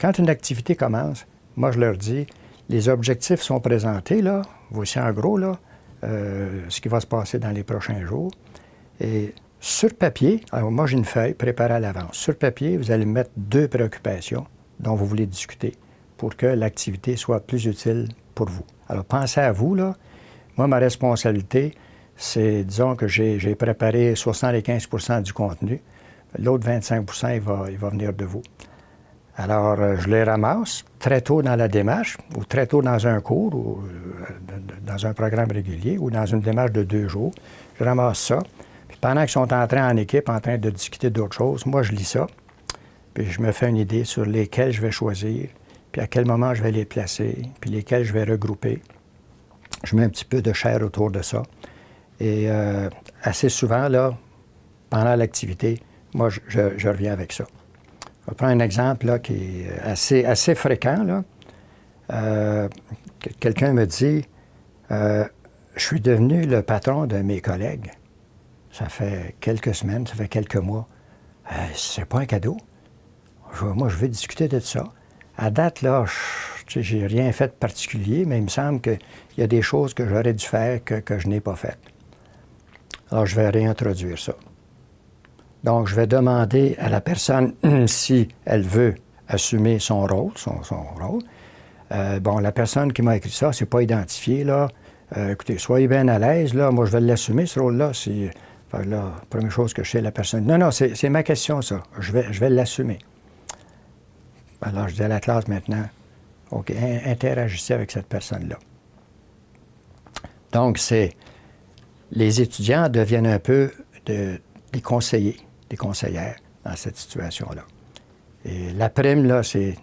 quand une activité commence, moi, je leur dis, les objectifs sont présentés, là, voici en gros, là, ce qui va se passer dans les prochains jours. Et sur papier, alors moi, j'ai une feuille préparée à l'avance. Sur papier, vous allez mettre 2 préoccupations dont vous voulez discuter pour que l'activité soit plus utile pour vous. Alors, pensez à vous, là. Moi, ma responsabilité, c'est, disons que j'ai préparé 75 du contenu. L'autre 25 il va venir de vous. Alors, je les ramasse très tôt dans la démarche, ou très tôt dans un cours, ou dans un programme régulier, ou dans une démarche de 2 jours. Je ramasse ça. Puis pendant qu'ils sont en équipe, en train de discuter d'autres choses, moi, je lis ça. Puis je me fais une idée sur lesquels je vais choisir, puis à quel moment je vais les placer, puis lesquels je vais regrouper. Je mets un petit peu de chair autour de ça. Et assez souvent, là, pendant l'activité, moi, je reviens avec ça. Je vais prendre un exemple là, qui est assez fréquent. Là. Quelqu'un me dit je suis devenu le patron de mes collègues. Ça fait quelques semaines, ça fait quelques mois. C'est pas un cadeau. Moi, je veux discuter de ça. À date, là, je n'ai rien fait de particulier, mais il me semble qu'il y a des choses que j'aurais dû faire que je n'ai pas faites. Alors, je vais réintroduire ça. Donc, je vais demander à la personne si elle veut assumer son rôle, bon, la personne qui m'a écrit ça, c'est pas identifié, là. Écoutez, soyez bien à l'aise, là. Moi, je vais l'assumer, ce rôle-là. La première chose que je sais, la personne... Non, c'est ma question, ça. Je vais l'assumer. Alors, je dis à la classe maintenant, OK, interagissez avec cette personne-là. Donc, les étudiants deviennent un peu des conseillers, des conseillères dans cette situation-là. Et la prime, là, c'est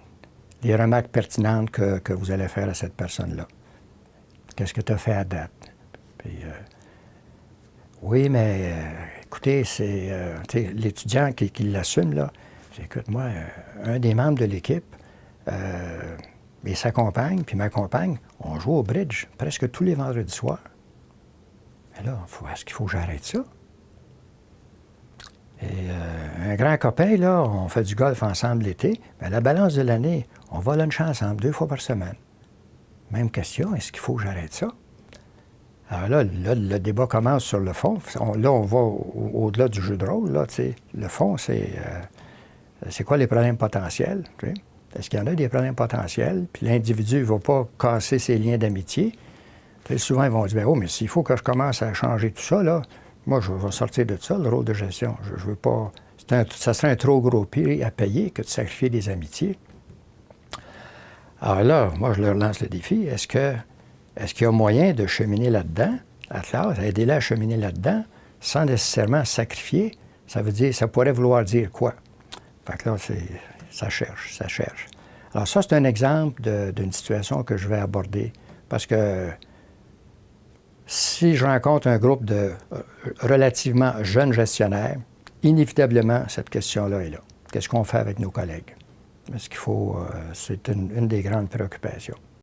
les remarques pertinentes que vous allez faire à cette personne-là. Qu'est-ce que tu as fait à date? Puis, oui, mais écoutez, c'est l'étudiant qui l'assume, là. Écoute, moi, un des membres de l'équipe et sa compagne, puis ma compagne, on joue au bridge presque tous les vendredis soirs. Mais là, est-ce qu'il faut que j'arrête ça? Et un grand copain, là, on fait du golf ensemble l'été. Mais à la balance de l'année, on va luncher ensemble 2 fois par semaine. Même question, est-ce qu'il faut que j'arrête ça? Alors là, le débat commence sur le fond. Là, on va au-delà du jeu de rôle. Là, le fond, c'est quoi les problèmes potentiels? T'sais? Est-ce qu'il y en a des problèmes potentiels? Puis l'individu ne va pas casser ses liens d'amitié. Souvent, ils vont dire, oh, mais s'il faut que je commence à changer tout ça, là, moi, je vais sortir de ça, le rôle de gestion. Je veux pas... ça serait un trop gros prix à payer que de sacrifier des amitiés. Alors là, moi, je leur lance le défi. Est-ce qu'il y a moyen de cheminer là-dedans, à la classe, aider-les à cheminer là-dedans, sans nécessairement sacrifier? Ça pourrait vouloir dire quoi? Fait que là, ça cherche. Alors ça, c'est un exemple d'une situation que je vais aborder. Parce que si je rencontre un groupe de relativement jeunes gestionnaires, inévitablement, cette question-là est là. Qu'est-ce qu'on fait avec nos collègues? Est-ce qu'il faut... c'est une des grandes préoccupations.